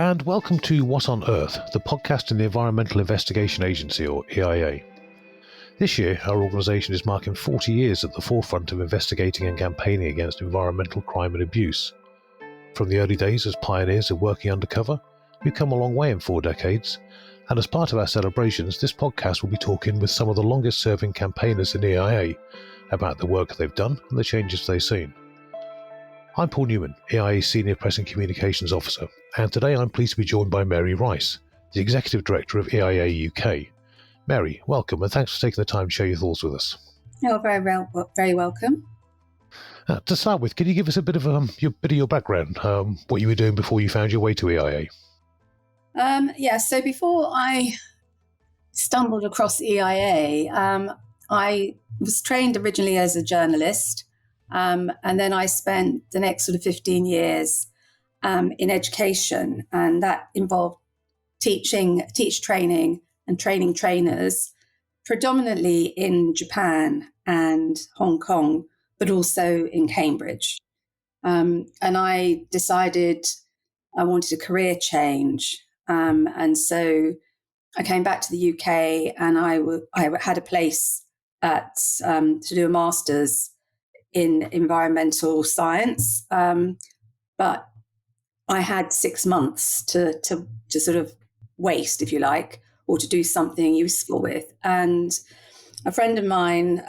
and welcome to What on Earth, the podcast in the Environmental Investigation Agency, or EIA. This year, our organisation is marking 40 years at the forefront of investigating and campaigning against environmental crime and abuse. From the early days as pioneers of working undercover, we've come a long way in 4 decades, and as part of our celebrations, this podcast will be talking with some of the longest-serving campaigners in EIA about the work they've done and the changes they've seen. I'm Paul Newman, EIA's Senior Press and Communications Officer, and today I'm pleased to be joined by Mary Rice, the Executive Director of EIA UK. Mary, welcome, and thanks for taking the time to share your thoughts with us. Oh, very welcome. To start with, can you give us a bit of your background, what you were doing before you found your way to EIA? So before I stumbled across EIA, I was trained originally as a journalist, and then I spent the next sort of 15 years in education, and that involved teaching training and training trainers, predominantly in Japan and Hong Kong, but also in Cambridge. And I decided I wanted a career change. And so I came back to the UK, and I had a place to do a master's in environmental science. But I had 6 months to sort of waste, if you like, or to do something useful with. And a friend of mine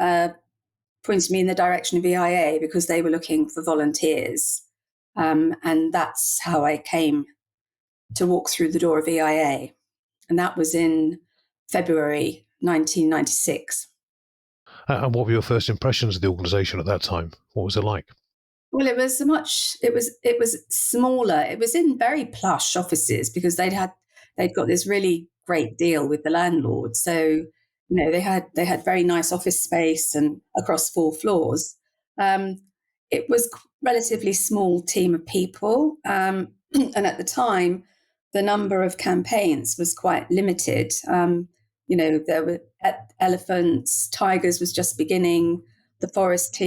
pointed me in the direction of EIA because they were looking for volunteers. And that's how I came to walk through the door of EIA. And that was in February 1996. And what were your first impressions of the organisation at that time? What was it like? Well, it was smaller. It was in very plush offices because they'd got this really great deal with the landlord. So, they had very nice office space and across 4 floors. It was relatively small team of people. And at the time, the number of campaigns was quite limited. There were elephants, tigers was just beginning. The forest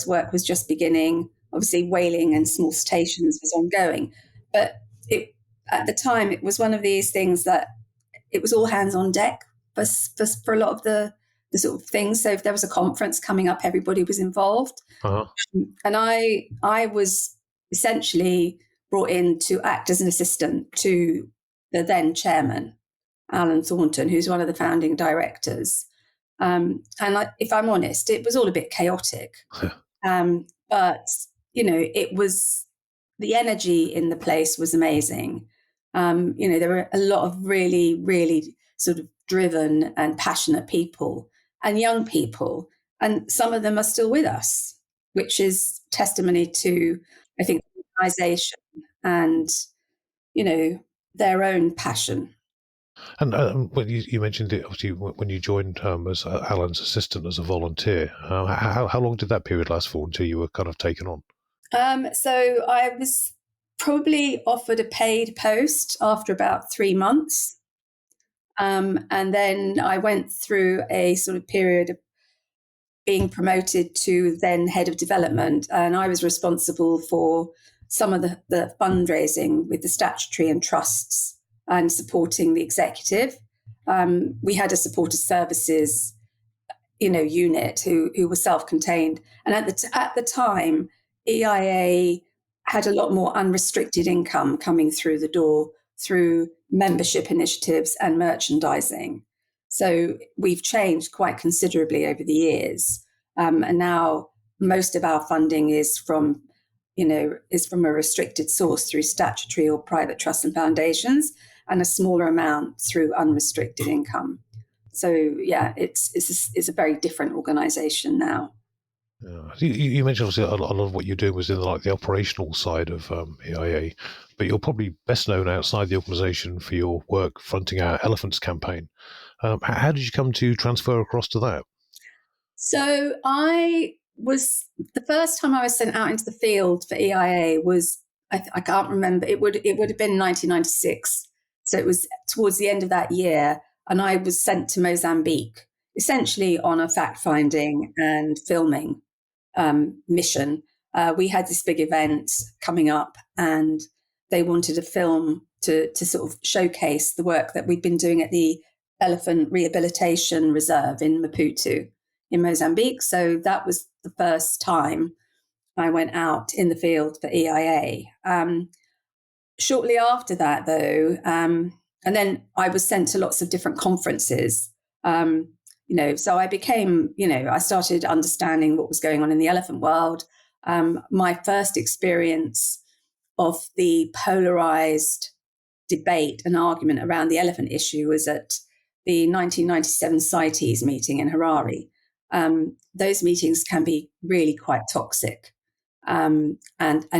work was just beginning. Obviously, whaling and small stations was ongoing. But at the time, it was one of these things that it was all hands on deck for a lot of the sort of things. So if there was a conference coming up, everybody was involved. Uh-huh. And I was essentially brought in to act as an assistant to the then chairman, Alan Thornton, who's one of the founding directors. If I'm honest, it was all a bit chaotic. But, it was, the energy in the place was amazing. There were a lot of really, really sort of driven and passionate people and young people. And some of them are still with us, which is testimony to, I think, the organisation and, their own passion. And when you mentioned it, obviously, when you joined as Alan's assistant as a volunteer, how long did that period last for until you were kind of taken on? So I was probably offered a paid post after about 3 months. And then I went through a sort of period of being promoted to then head of development. And I was responsible for some of the fundraising with the statutory and trusts and supporting the executive. We had a supported services, unit who were self-contained. And at the time, EIA had a lot more unrestricted income coming through the door through membership initiatives and merchandising. So we've changed quite considerably over the years. And now most of our funding is from a restricted source through statutory or private trusts and foundations, and a smaller amount through unrestricted income. So yeah, it's a very different organisation now. Yeah. You mentioned obviously a lot of what you're doing was in the operational side of EIA, but you're probably best known outside the organisation for your work fronting our Elephants campaign. How did you come to transfer across to that? So the first time I was sent out into the field for EIA was, I can't remember, it would have been 1996. So it was towards the end of that year, and I was sent to Mozambique, essentially on a fact-finding and filming mission. We had this big event coming up, and they wanted to film to sort of showcase the work that we'd been doing at the Elephant Rehabilitation Reserve in Maputo in Mozambique. So that was the first time I went out in the field for EIA. Shortly after that, though, and then I was sent to lots of different conferences. So I became, I started understanding what was going on in the elephant world. My first experience of the polarized debate and argument around the elephant issue was at the 1997 CITES meeting in Harare. Those meetings can be really quite toxic and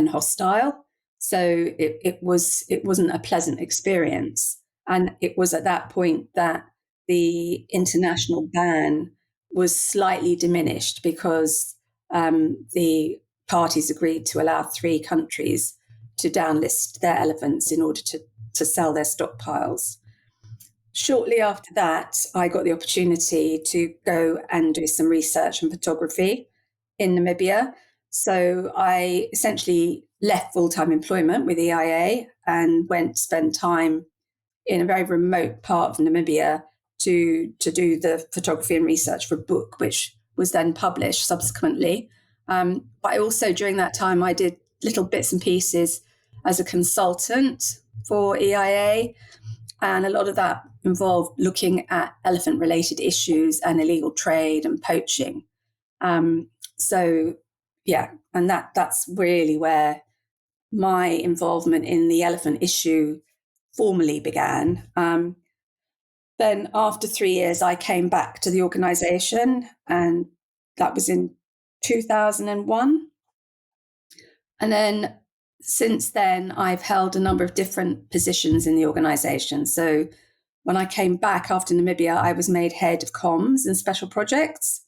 hostile. So it wasn't a pleasant experience. And it was at that point that the international ban was slightly diminished because the parties agreed to allow 3 countries to downlist their elephants in order to sell their stockpiles. Shortly after that, I got the opportunity to go and do some research and photography in Namibia. So I essentially left full-time employment with EIA and went to spend time in a very remote part of Namibia to do the photography and research for a book, which was then published subsequently. But I also, during that time, I did little bits and pieces as a consultant for EIA. And a lot of that involved looking at elephant-related issues and illegal trade and poaching. And that's really where my involvement in the elephant issue formally began. Then after 3 years, I came back to the organization, and that was in 2001. And then since then, I've held a number of different positions in the organization. So when I came back after Namibia, I was made head of comms and special projects.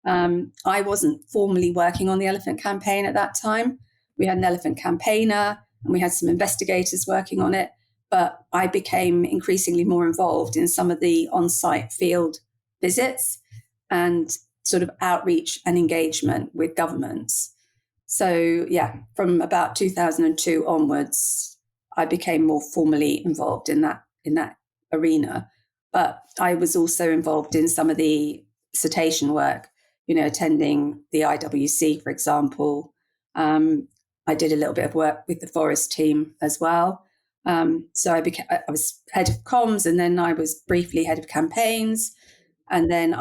I wasn't formally working on the elephant campaign at that time. We had an elephant campaigner and we had some investigators working on it, but I became increasingly more involved in some of the on-site field visits and sort of outreach and engagement with governments. So from about 2002 onwards, I became more formally involved in that arena. But I was also involved in some of the cetacean work, attending the IWC, for example. I did a little bit of work with the forest team as well. So I was head of comms, and then I was briefly head of campaigns, and then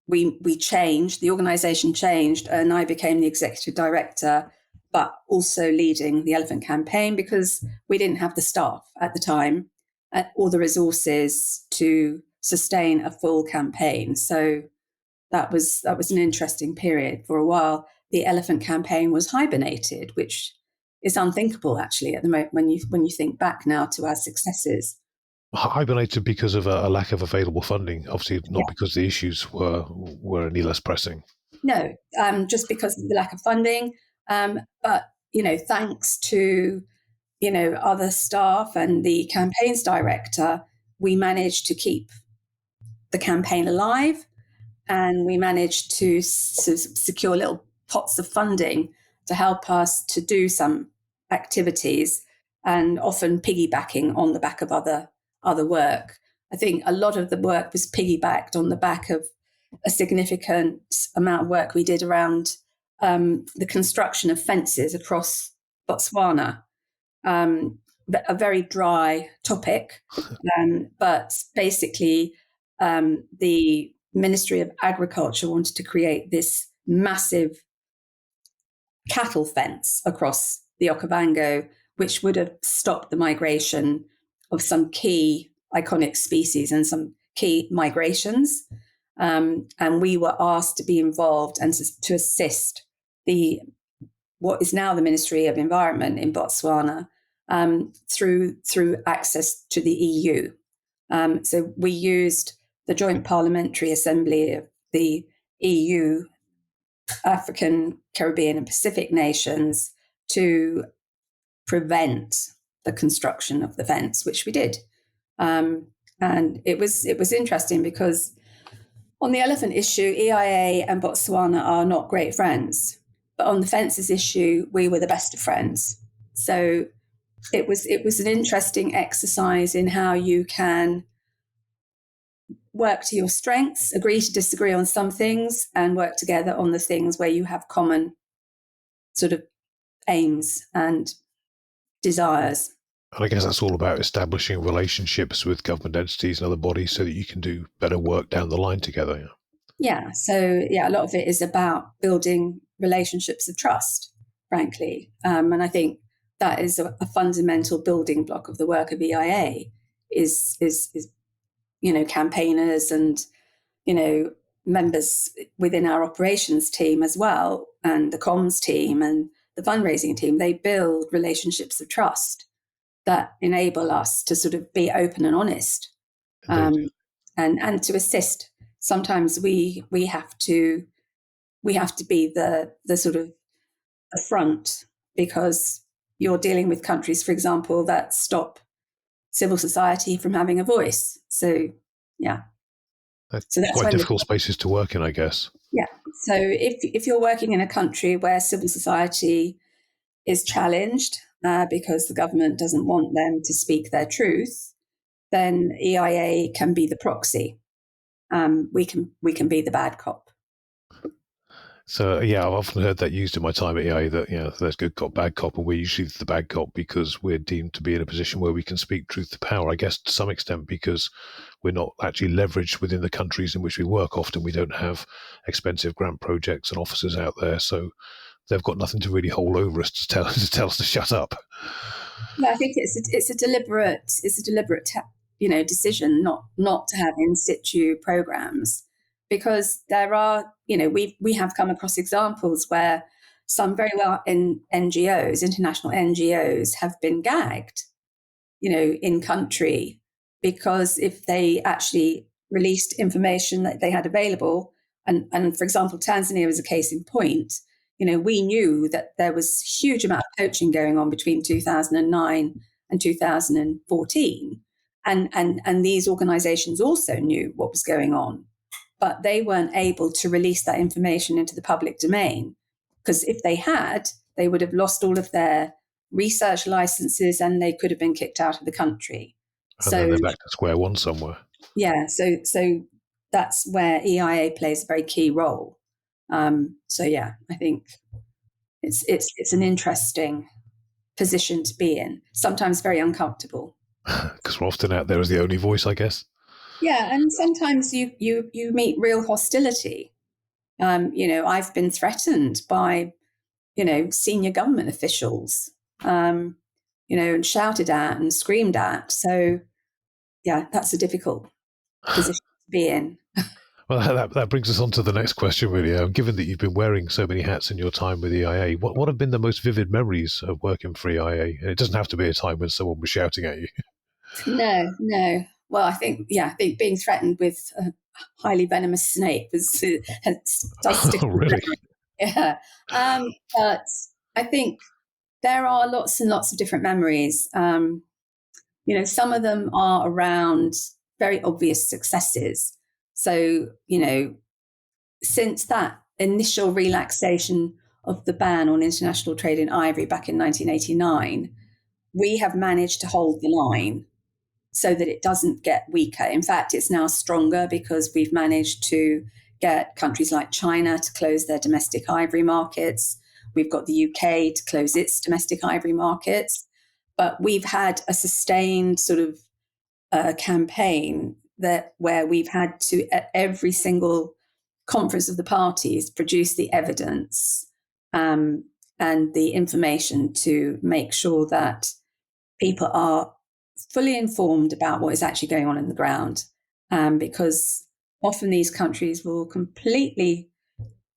we changed, the organization changed, and I became the executive director, but also leading the elephant campaign because we didn't have the staff at the time or the resources to sustain a full campaign. So that was an interesting period. For a while, the elephant campaign was hibernated, which is unthinkable actually at the moment when you think back now to our successes. Hibernated because of a lack of available funding, obviously not because the issues were any less pressing. No, just because of the lack of funding. But thanks to other staff and the campaigns director, we managed to keep the campaign alive, and we managed to secure little pots of funding to help us to do some activities, and often piggybacking on the back of other work. I think a lot of the work was piggybacked on the back of a significant amount of work we did around the construction of fences across Botswana. A very dry topic, but basically the Ministry of Agriculture wanted to create this massive cattle fence across the Okavango, which would have stopped the migration of some key iconic species and some key migrations. And we were asked to be involved and to assist what is now the Ministry of Environment in Botswana through access to the EU. So we used the Joint Parliamentary Assembly of the EU, African, Caribbean, and Pacific nations to prevent the construction of the fence, which we did. And it was interesting because on the elephant issue, EIA and Botswana are not great friends. But on the fences issue, we were the best of friends. So it was an interesting exercise in how you can work to your strengths, agree to disagree on some things, and work together on the things where you have common sort of aims and desires. And I guess that's all about establishing relationships with government entities and other bodies so that you can do better work down the line together. Yeah. So, a lot of it is about building relationships of trust, frankly. And I think that is a fundamental building block of the work of EIA is campaigners and, members within our operations team as well, and the comms team and the fundraising team. They build relationships of trust that enable us to sort of be open and honest, and to assist. Sometimes we have to be the sort of the front, because you're dealing with countries, for example, that stop civil society from having a voice. So that's quite difficult spaces to work in, I guess. Yeah. So if you're working in a country where civil society is challenged because the government doesn't want them to speak their truth, then EIA can be the proxy. We can be the bad cop. So I've often heard that used in my time at EIA, that there's good cop, bad cop, and we're usually the bad cop because we're deemed to be in a position where we can speak truth to power. I guess to some extent because we're not actually leveraged within the countries in which we work. Often we don't have expensive grant projects and officers out there, so they've got nothing to really hold over us to tell us to shut up. Yeah, I think it's a deliberate decision not to have in situ programs, because there are, we have come across examples where some very well in NGOs, international NGOs, have been gagged, in country, because if they actually released information that they had available, and for example, Tanzania was a case in point. We knew that there was a huge amount of poaching going on between 2009 and 2014. And these organizations also knew what was going on, but they weren't able to release that information into the public domain, because if they had, they would have lost all of their research licenses and they could have been kicked out of the country. And then they're back to square one somewhere. Yeah, so that's where EIA plays a very key role. I think it's an interesting position to be in, sometimes very uncomfortable. Because we're often out there as the only voice, I guess. Yeah, and sometimes you meet real hostility. I've been threatened by, senior government officials, and shouted at and screamed at. So, that's a difficult position to be in. Well, that brings us on to the next question, really. Given that you've been wearing so many hats in your time with EIA, what have been the most vivid memories of working for EIA? And it doesn't have to be a time when someone was shouting at you. No. Well, I think being threatened with a highly venomous snake does stick. Oh, really? Yeah. But I think there are lots and lots of different memories. Some of them are around very obvious successes. So, since that initial relaxation of the ban on international trade in ivory back in 1989, we have managed to hold the line so that it doesn't get weaker. In fact, it's now stronger because we've managed to get countries like China to close their domestic ivory markets. We've got the UK to close its domestic ivory markets. But we've had a sustained sort of campaign where we've had to, at every single conference of the parties, produce the evidence and the information to make sure that people are fully informed about what is actually going on in the ground, because often these countries will completely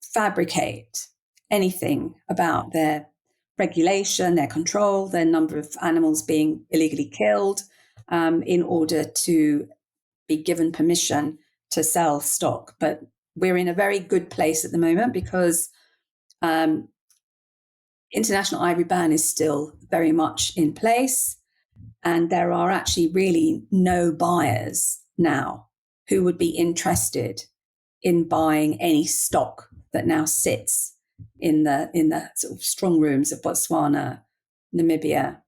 fabricate anything about their regulation, their control, their number of animals being illegally killed, in order to be given permission to sell stock. But we're in a very good place at the moment because international ivory ban is still very much in place. And there are actually really no buyers now who would be interested in buying any stock that now sits in the sort of strong rooms of Botswana, Namibia,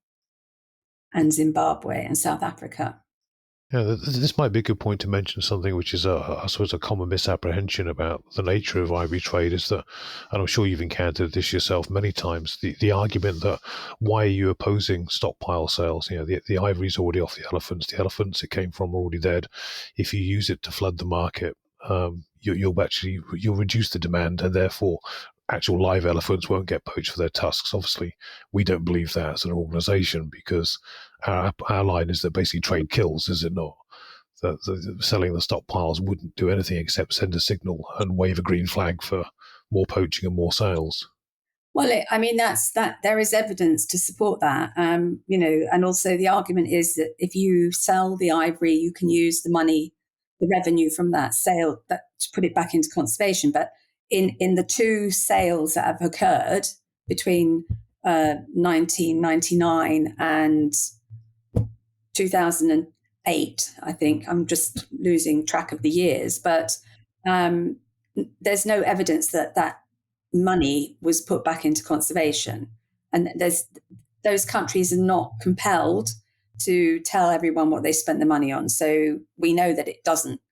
and Zimbabwe and South Africa. Yeah, this might be a good point to mention something which is, I suppose, a common misapprehension about the nature of ivory trade is that, and I'm sure you've encountered this yourself many times, the argument that why are you opposing stockpile sales? The ivory's already off the elephants it came from are already dead. If you use it to flood the market, you'll reduce the demand, and therefore actual live elephants won't get poached for their tusks. Obviously, we don't believe that as an organization, because our line is that basically trade kills, is it not? That selling the stockpiles wouldn't do anything except send a signal and wave a green flag for more poaching and more sales. Well, there is evidence to support that, and also the argument is that if you sell the ivory, you can use the money, the revenue from that sale, to put it back into conservation. But in the two sales that have occurred between 1999 and 2008, I think I'm just losing track of the years, but there's no evidence that money was put back into conservation, and those countries are not compelled to tell everyone what they spent the money on. So we know that it doesn't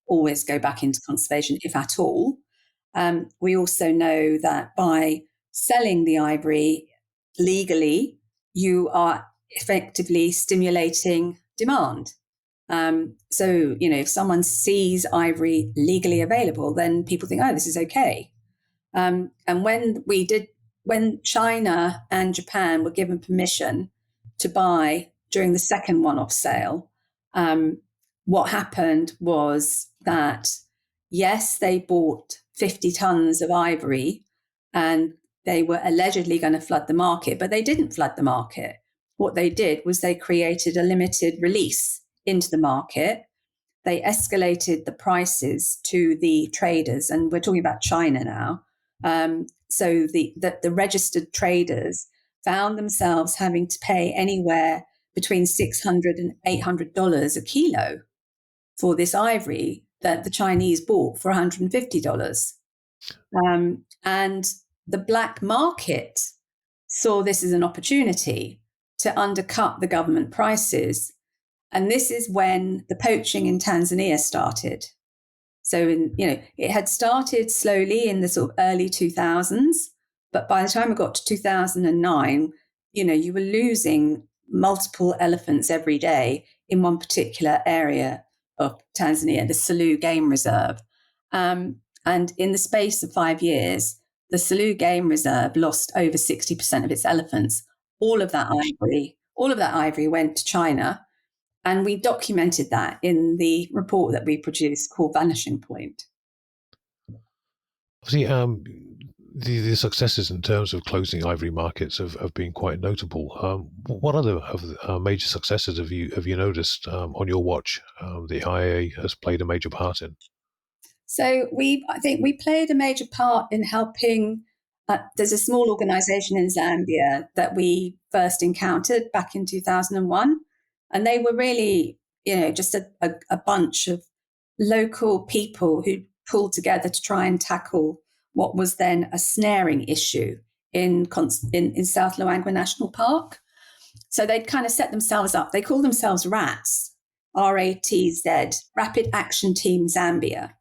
always go back into conservation, if at all. We also know that by selling the ivory legally, you are effectively stimulating demand. So, if someone sees ivory legally available, then people think, oh, this is okay. And when China and Japan were given permission to buy during the second one-off sale, what happened was that, yes, they bought 50 tons of ivory and they were allegedly going to flood the market, but they didn't flood the market. What they did was they created a limited release into the market. They escalated the prices to the traders, and we're talking about China now. So the registered traders found themselves having to pay anywhere between $600 and $800 a kilo for this ivory that the Chinese bought for $150. And the black market saw this as an opportunity to undercut the government prices. And this is when the poaching in Tanzania started. So, it had started slowly in the sort of early 2000s, but by the time it got to 2009, you were losing multiple elephants every day in one particular area of Tanzania, the Selous Game Reserve. And in the space of 5 years, the Selous Game Reserve lost over 60% of its elephants. All of that ivory went to China. And we documented that in the report that we produced called Vanishing Point. Obviously, the successes in terms of closing ivory markets have been quite notable. What other major successes have you noticed on your watch the EIA has played a major part in? So I think we played a major part in helping. There's a small organization in Zambia that we first encountered back in 2001. And they were really, just a bunch of local people who pulled together to try and tackle what was then a snaring issue in South Luangwa National Park. So they'd kind of set themselves up. They call themselves RATZ, RATZ, Rapid Action Team Zambia.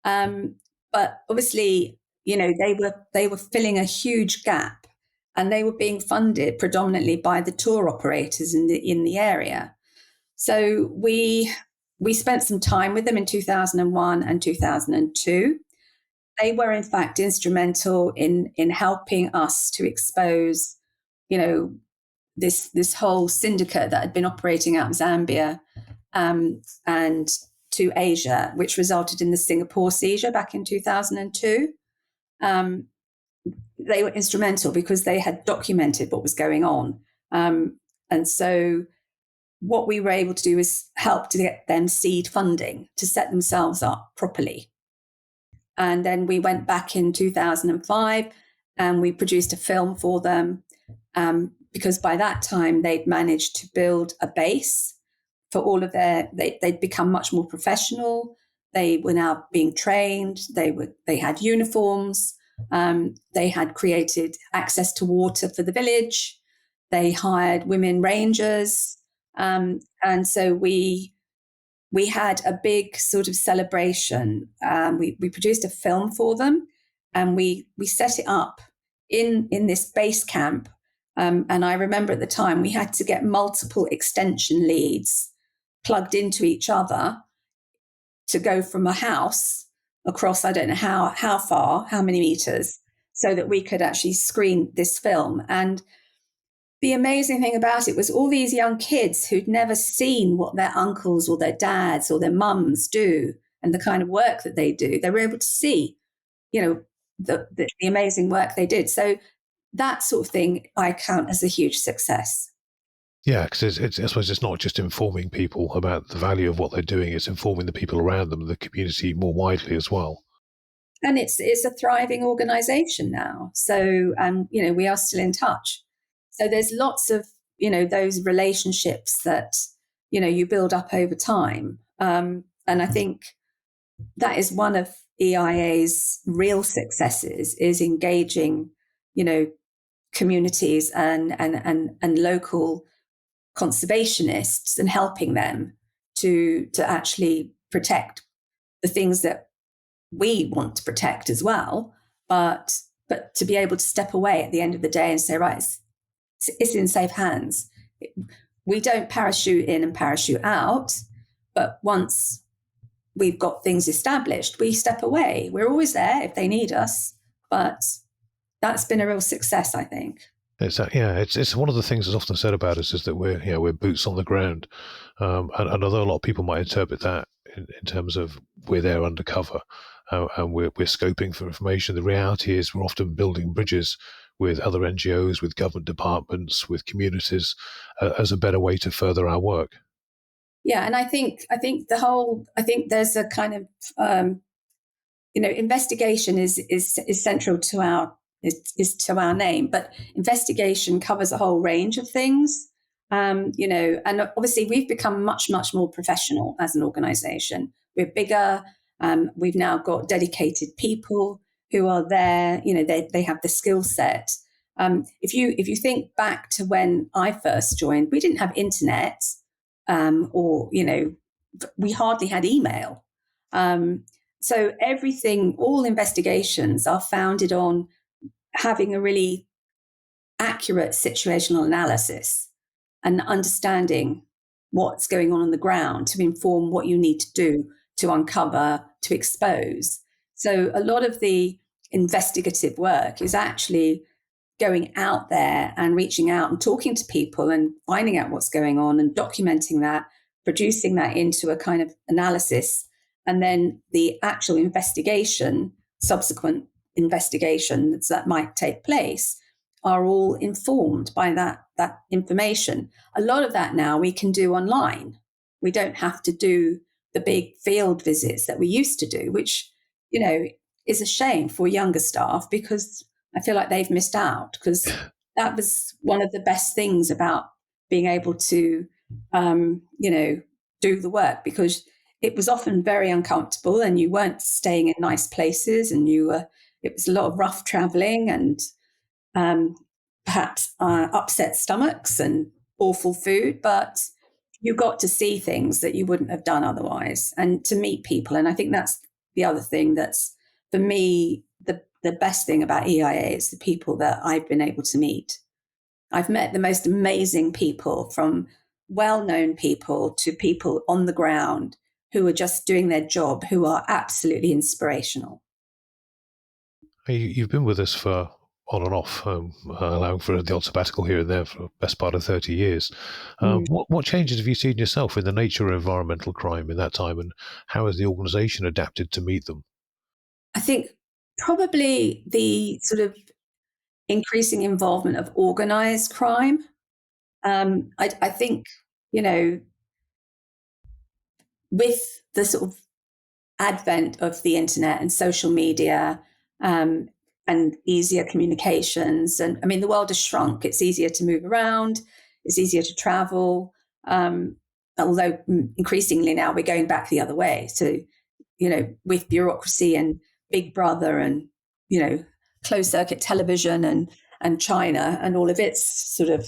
But obviously, they were filling a huge gap, and they were being funded predominantly by the tour operators in the area. So we spent some time with them in 2001 and 2002. They were, in fact, instrumental in helping us to expose, this whole syndicate that had been operating out of Zambia and to Asia, which resulted in the Singapore seizure back in 2002. They were instrumental because they had documented what was going on. And so what we were able to do is help to get them seed funding to set themselves up properly. And then we went back in 2005 and we produced a film for them because by that time they'd managed to build a base for all of they'd become much more professional. They were now being trained. They had uniforms. They had created access to water for the village. They hired women rangers. And so we had a big sort of celebration. We produced a film for them, and we set it up in this base camp. And I remember at the time we had to get multiple extension leads plugged into each other to go from a house across, I don't know how far, how many meters, so that we could actually screen this film. And the amazing thing about it was all these young kids who'd never seen what their uncles or their dads or their mums do and the kind of work that they do, they were able to see, the amazing work they did. So that sort of thing I count as a huge success. Yeah, because I suppose it's not just informing people about the value of what they're doing, it's informing the people around them, the community more widely as well. And it's a thriving organization now. So, we are still in touch. So there's lots of, those relationships that, you build up over time. And I think that is one of EIA's real successes, is engaging, communities and local conservationists and helping them to actually protect the things that we want to protect as well. But to be able to step away at the end of the day and say, right, it's in safe hands. We don't parachute in and parachute out, but once we've got things established, we step away. We're always there if they need us, but that's been a real success, I think. It's one of the things that's often said about us is that we're boots on the ground, and although a lot of people might interpret that in terms of we're there undercover and we're scoping for information, the reality is we're often building bridges with other NGOs, with government departments, with communities, as a better way to further our work. Yeah, and I think there's a kind of investigation is central to our name, but investigation covers a whole range of things. And obviously we've become much, much more professional as an organization. We're bigger. We've now got dedicated people who are there. They have the skill set. If you think back to when I first joined, we didn't have internet, or we hardly had email. So all investigations are founded on having a really accurate situational analysis and understanding what's going on the ground to inform what you need to do to uncover, to expose. So a lot of the investigative work is actually going out there and reaching out and talking to people and finding out what's going on and documenting that, producing that into a kind of analysis. And then the actual investigation, subsequent investigations that might take place, are all informed by that information. A lot of that now we can do online. We don't have to do the big field visits that we used to do, which, is a shame for younger staff, because I feel like they've missed out, because that was one of the best things about being able to, do the work, because it was often very uncomfortable and you weren't staying in nice places, and it was a lot of rough traveling and perhaps upset stomachs and awful food, but you got to see things that you wouldn't have done otherwise, and to meet people. And I think that's the other thing that's, for me, the best thing about EIA is the people that I've been able to meet. I've met the most amazing people, from well-known people to people on the ground who are just doing their job, who are absolutely inspirational. You've been with us for on and off, allowing for the odd sabbatical here and there for the best part of 30 years. What changes have you seen yourself in the nature of environmental crime in that time, and how has the organisation adapted to meet them? I think probably the sort of increasing involvement of organised crime. I think, with the sort of advent of the internet and social media, and easier communications, and I mean, the world has shrunk. It's easier to move around. It's easier to travel. Although increasingly now we're going back the other way. So, with bureaucracy and Big Brother and, closed circuit television and and China and all of its sort of,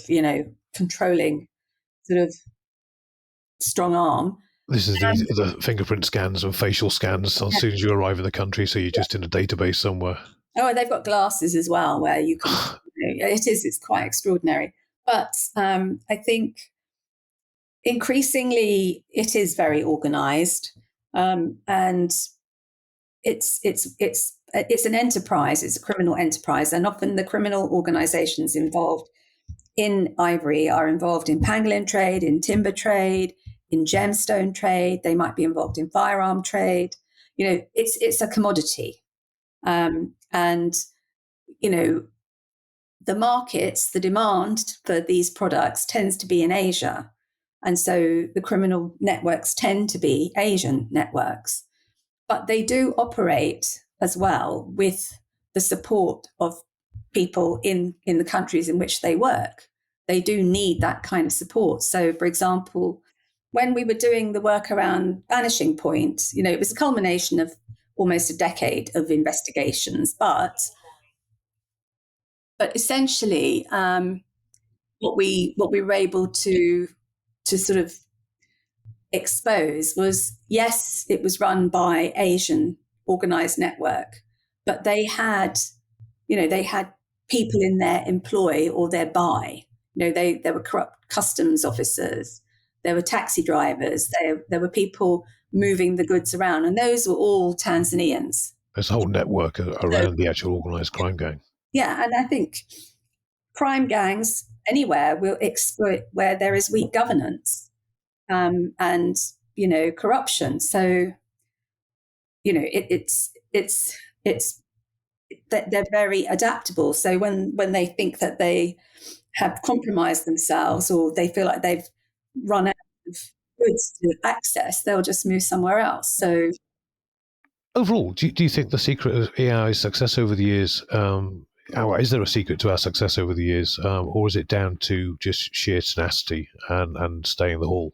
controlling sort of strong arm. This is the fingerprint scans and facial scans as soon as you arrive in the country, so you're just in a database somewhere. Oh, they've got glasses as well where you can, it's quite extraordinary. But I think increasingly it is very organized, and it's an enterprise, it's a criminal enterprise, and often the criminal organizations involved in ivory are involved in pangolin trade, in timber trade, in gemstone trade. They might be involved in firearm trade. It's a commodity. And, the markets, the demand for these products tends to be in Asia. And so the criminal networks tend to be Asian networks. But they do operate as well with the support of people in the countries in which they work. They do need that kind of support. So, for example, when we were doing the work around Vanishing Point, it was a culmination of almost a decade of investigations. But essentially, what we were able to sort of expose was, yes, it was run by Asian organized network, but they had people in their employ or their buy. There were corrupt customs officers, there were taxi drivers, there were people moving the goods around, and those were all Tanzanians. There's a whole network around the actual organized crime gang. Yeah, and I think crime gangs anywhere will exploit where there is weak governance, and corruption. So it's they're very adaptable. So when they think that they have compromised themselves or they feel like they've run out of goods to access, they'll just move somewhere else. So overall, do you think the secret of EIA's success over the years, is there a secret to our success over the years, or is it down to just sheer tenacity and staying the haul?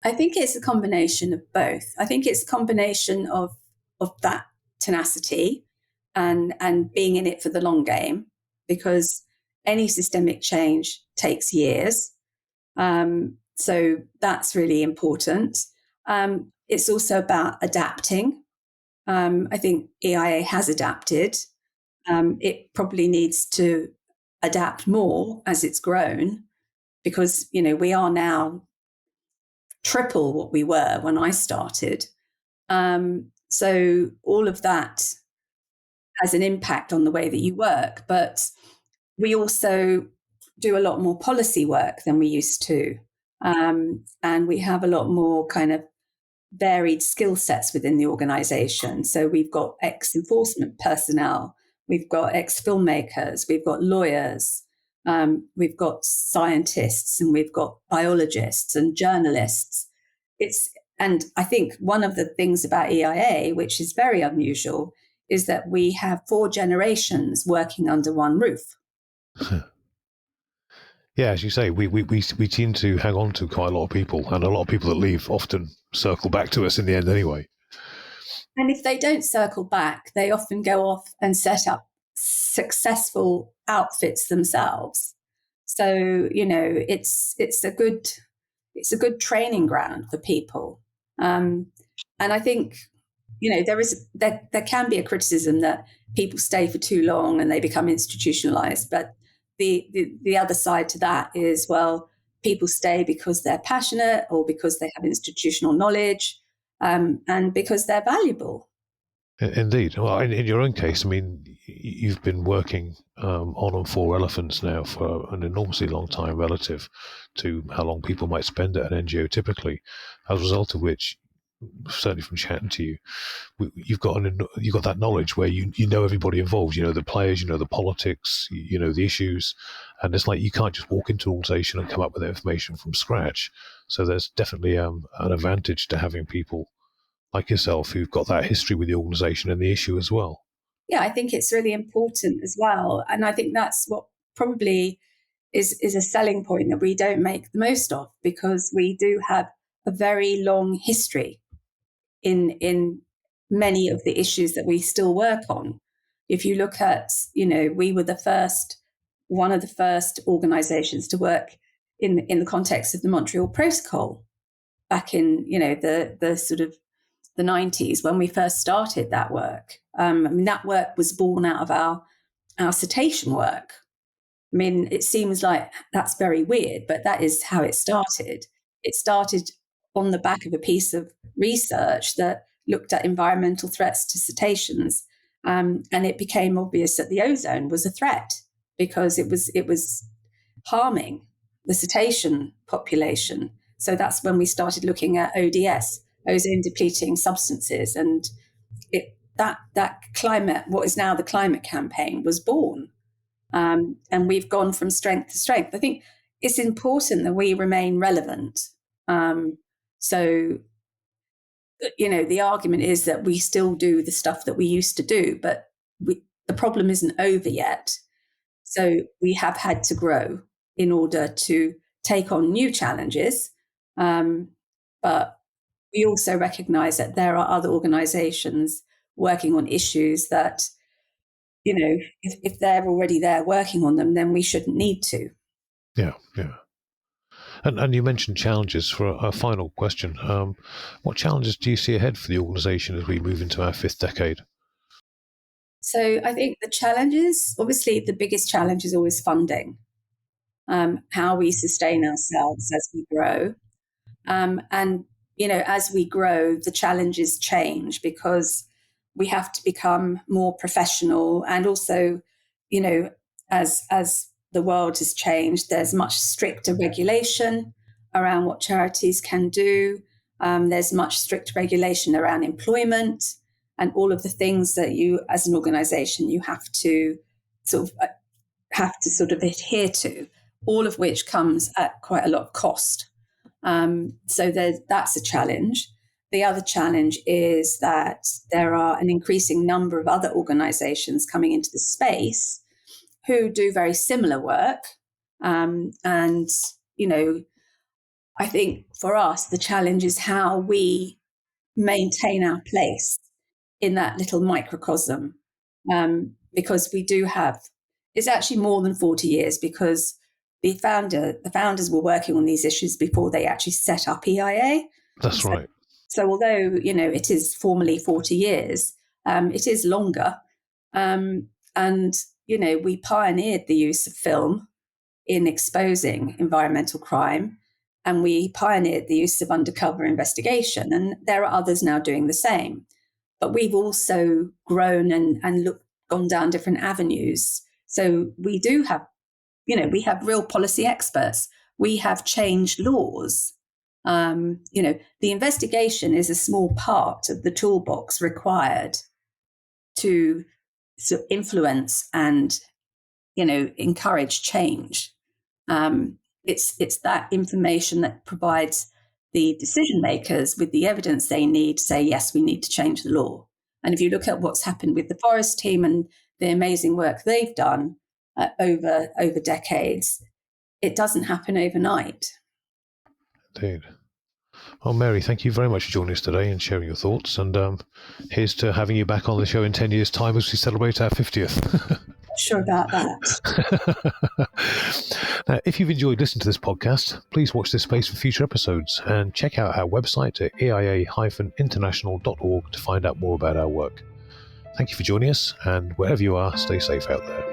I think it's a combination of both. I think it's a combination of that tenacity and being in it for the long game, because any systemic change takes years. So that's really important. It's also about adapting. I think EIA has adapted. It probably needs to adapt more as it's grown, because, we are now triple what we were when I started. So all of that has an impact on the way that you work. But we also do a lot more policy work than we used to. And we have a lot more kind of varied skill sets within the organization. So we've got ex-enforcement personnel, we've got ex-filmmakers, we've got lawyers, we've got scientists, and we've got biologists and journalists. And I think one of the things about EIA, which is very unusual, is that we have 4 generations working under one roof. Yeah, as you say, we seem to hang on to quite a lot of people, and a lot of people that leave often circle back to us in the end anyway. And if they don't circle back, they often go off and set up successful outfits themselves. So, it's a good training ground for people. And I think, there can be a criticism that people stay for too long and they become institutionalized. But the other side to that is, well, people stay because they're passionate or because they have institutional knowledge, and because they're valuable. Indeed. Well, in your own case, I mean, you've been working on and for elephants now for an enormously long time relative to how long people might spend at an NGO typically, as a result of which, certainly from chatting to you, you've got that knowledge where you know everybody involved, the players, the politics, the issues, and it's like you can't just walk into an organization and come up with information from scratch. So there's definitely an advantage to having people like yourself who've got that history with the organization and the issue as well. Yeah, I think it's really important as well, and I think that's what probably is a selling point that we don't make the most of, because we do have a very long history in many of the issues that we still work on. if you look at, we were one of the first organizations to work in the context of the Montreal Protocol back in, the sort of the 90s when we first started that work. That work was born out of our cetacean work. It seems like that's very weird, but that is how it started. It started on the back of a piece of research that looked at environmental threats to cetaceans. And it became obvious that the ozone was a threat because it was harming the cetacean population. So that's when we started looking at ODS, ozone depleting substances. And that climate, what is now the climate campaign, was born. And we've gone from strength to strength. I think it's important that we remain relevant. So, the argument is that we still do the stuff that we used to do, but the problem isn't over yet. So we have had to grow in order to take on new challenges. But we also recognize that there are other organizations working on issues that, if they're already there working on them, then we shouldn't need to. Yeah. And you mentioned challenges. For a final question, what challenges do you see ahead for the organisation as we move into our 5th decade? So I think the challenges, obviously the biggest challenge is always funding, how we sustain ourselves as we grow. And, as we grow, the challenges change because we have to become more professional. And also, as the world has changed, there's much stricter regulation around what charities can do. There's much stricter regulation around employment and all of the things that you, as an organization, you have to sort of adhere to, all of which comes at quite a lot of cost. So that's a challenge. The other challenge is that there are an increasing number of other organizations coming into the space who do very similar work. And, I think for us, the challenge is how we maintain our place in that little microcosm. Because we do have, it's actually more than 40 years because the founders were working on these issues before they actually set up EIA. That's right. So although, it is formally 40 years, it is longer. And, we pioneered the use of film in exposing environmental crime, and we pioneered the use of undercover investigation. And there are others now doing the same. But we've also grown and gone down different avenues. So we do have, we have real policy experts. We have changed laws. The investigation is a small part of the toolbox required to sort of influence and, encourage change. It's that information that provides the decision makers with the evidence they need to say, yes, we need to change the law. And if you look at what's happened with the forest team and the amazing work they've done over decades, it doesn't happen overnight. Indeed. Well, Mary, thank you very much for joining us today and sharing your thoughts. And here's to having you back on the show in 10 years' time as we celebrate our 50th. Sure about that. Now, if you've enjoyed listening to this podcast, please watch this space for future episodes and check out our website at eia-international.org to find out more about our work. Thank you for joining us, and wherever you are, stay safe out there.